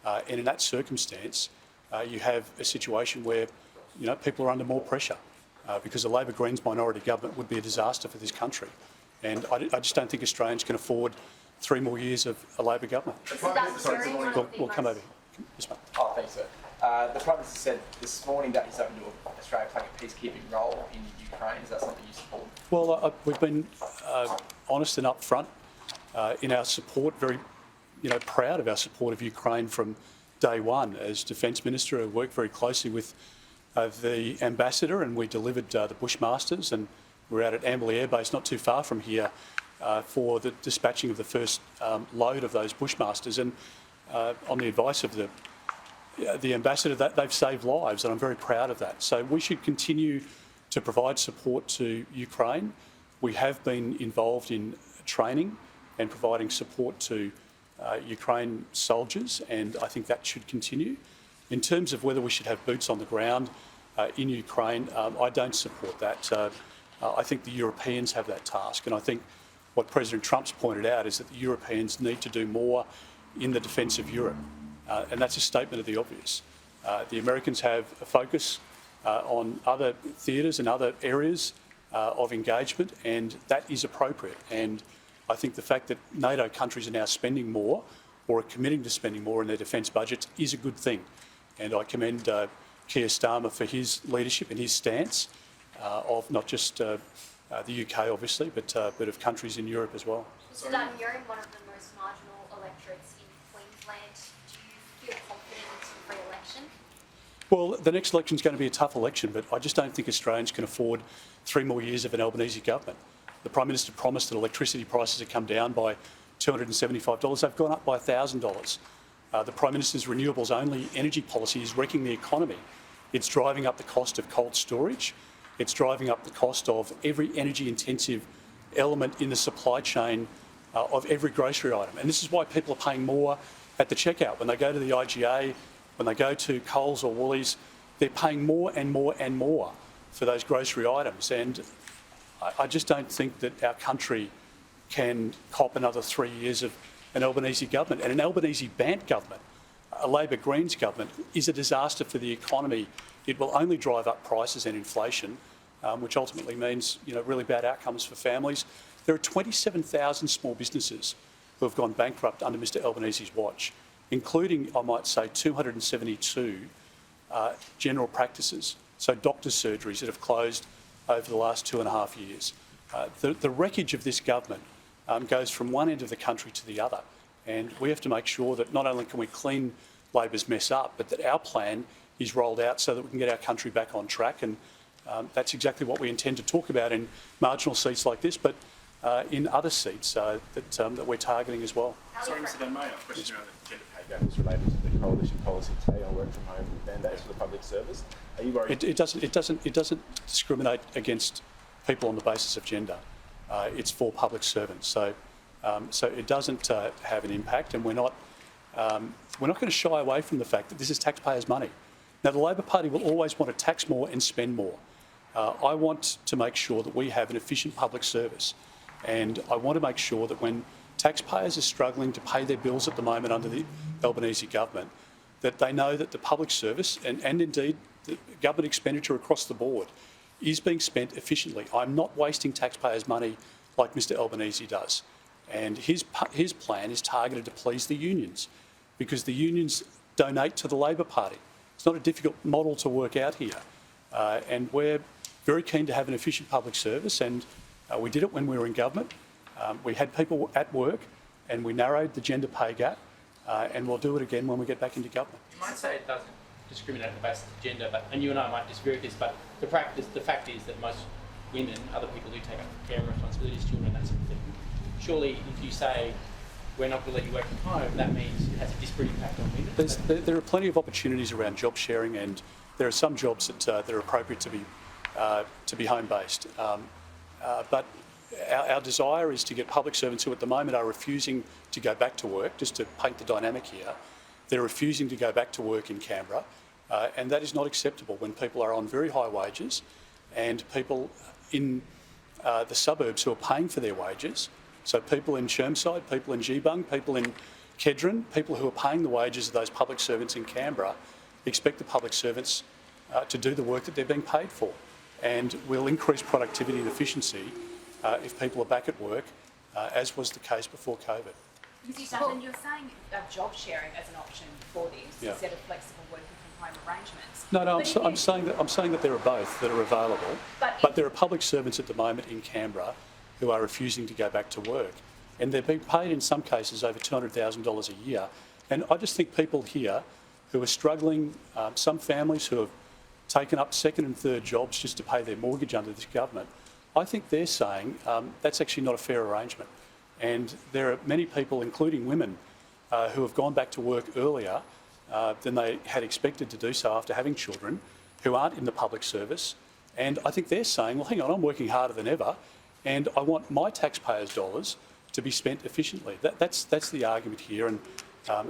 And in that circumstance, you have a situation where people are under more pressure because a Labor Greens minority government would be a disaster for this country. And I just don't think Australians can afford 3 more years of a Labor government. We'll come over here. Yes, mate. Oh, thanks, sir. The Prime Minister said this morning that he's open to Australia playing a peacekeeping role in Ukraine. Is that something you support? Well, we've been honest and upfront in our support, very proud of our support of Ukraine from day one. As Defence Minister, I worked very closely with the Ambassador, and we delivered the Bushmasters, and we're out at Amberley Air Base, not too far from here, for the dispatching of the first load of those Bushmasters. And on the advice of the Ambassador, that they've saved lives, and I'm very proud of that. So we should continue to provide support to Ukraine. We have been involved in training and providing support to Ukraine soldiers, and I think that should continue. In terms of whether we should have boots on the ground in Ukraine, I don't support that. I think the Europeans have that task, and I think what President Trump's pointed out is that the Europeans need to do more in the defence of Europe, and that's a statement of the obvious. The Americans have a focus on other theatres and other areas of engagement, and that is appropriate. And I think the fact that NATO countries are now spending more or are committing to spending more in their defence budgets is a good thing. And I commend Keir Starmer for his leadership and his stance of not just the UK, obviously, but of countries in Europe as well. Mr. Dutton, you're in one of the most marginal electorates in Queensland. Do you feel confident in re-election? Well, the next election is going to be a tough election, but I just don't think Australians can afford 3 more years of an Albanese government. The Prime Minister promised that electricity prices had come down by $275. They've gone up by $1,000. The Prime Minister's renewables-only energy policy is wrecking the economy. It's driving up the cost of cold storage. It's driving up the cost of every energy-intensive element in the supply chain of every grocery item. And this is why people are paying more at the checkout. When they go to the IGA, when they go to Coles or Woolies, they're paying more and more and more for those grocery items. And I just don't think that our country can cop another 3 years of an Albanese government. And an Albanese Bant government, a Labor Greens government, is a disaster for the economy. It will only drive up prices and inflation, which ultimately means really bad outcomes for families. There are 27,000 small businesses who have gone bankrupt under Mr Albanese's watch, including, I might say, 272 general practices, so doctors' surgeries that have closed over the last 2.5 years. The wreckage of this government goes from one end of the country to the other, and we have to make sure that not only can we clean Labor's mess up, but that our plan is rolled out so that we can get our country back on track. And that's exactly what we intend to talk about in marginal seats like this, but in other seats that we're targeting as well. Sorry, Mr Dunn, may I have a question around the gender pay gap is related to the coalition policy today on work from home mandates for the public service. Are you worried? It doesn't discriminate against people on the basis of gender. It's for public servants, so it doesn't have an impact, and we're not going to shy away from the fact that this is taxpayers' money. Now, the Labor Party will always want to tax more and spend more. I want to make sure that we have an efficient public service, and I want to make sure that when taxpayers are struggling to pay their bills at the moment under the Albanese government, that they know that the public service and indeed the government expenditure across the board is being spent efficiently. I'm not wasting taxpayers' money like Mr Albanese does. And his plan is targeted to please the unions, because the unions donate to the Labor Party. It's not a difficult model to work out here. And we're very keen to have an efficient public service, and we did it when we were in government. We had people at work, and we narrowed the gender pay gap, and we'll do it again when we get back into government. You might say it doesn't discriminate on the basis of gender, and you and I might disagree with this, but the fact is that most women, other people who take up care responsibilities, children, that sort of thing. Surely, if you say we're not going to let you work from home, that means it has a disparate impact on women. There are plenty of opportunities around job sharing, and there are some jobs that are appropriate to be home based. But our desire is to get public servants who at the moment are refusing to go back to work. Just to paint the dynamic here, they're refusing to go back to work in Canberra, and that is not acceptable when people are on very high wages, and people in the suburbs who are paying for their wages. So people in Chermside, people in Geebung, people in Kedron, people who are paying the wages of those public servants in Canberra, expect the public servants to do the work that they're being paid for. And we'll increase productivity and efficiency if people are back at work, as was the case before COVID. Mr. Dutton, you're saying job sharing as an option for this Yeah. instead of flexible working from home arrangements. No, But I'm saying that there are both that are available, but there are public servants at the moment in Canberra who are refusing to go back to work, and they're being paid in some cases over $200,000 a year. And I just think people here who are struggling, some families who have taken up second and third jobs just to pay their mortgage under this government, I think they're saying that's actually not a fair arrangement. And there are many people, including women, who have gone back to work earlier than they had expected to do so after having children, who aren't in the public service. And I think they're saying, well, hang on, I'm working harder than ever, and I want my taxpayers' dollars to be spent efficiently. That's the argument here, and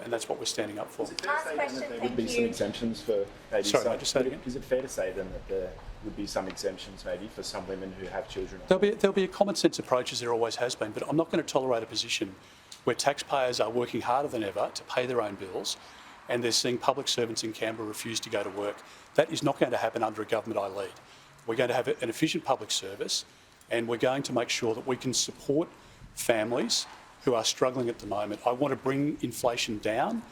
that's what we're standing up for. Is it fair to say then question, that there thank would be some you. exemptions for maybe Sorry, some... mate, just say it again. Is it fair to say then that there would be some exemptions maybe for some women who have children? There'll be a common sense approach, as there always has been, but I'm not going to tolerate a position where taxpayers are working harder than ever to pay their own bills, and they're seeing public servants in Canberra refuse to go to work. That is not going to happen under a government I lead. We're going to have an efficient public service, and we're going to make sure that we can support families who are struggling at the moment. I want to bring inflation down.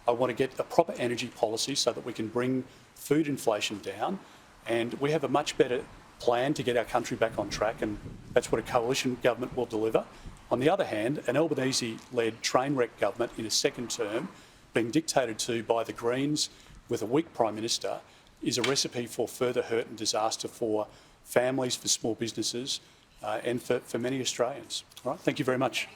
I want to get a proper energy policy so that we can bring food inflation down, and we have a much better plan to get our country back on track, and that's what a coalition government will deliver. On the other hand, an Albanese-led train wreck government in a second term, being dictated to by the Greens with a weak Prime Minister, is a recipe for further hurt and disaster for families, for small businesses, and for many Australians. All right, thank you very much.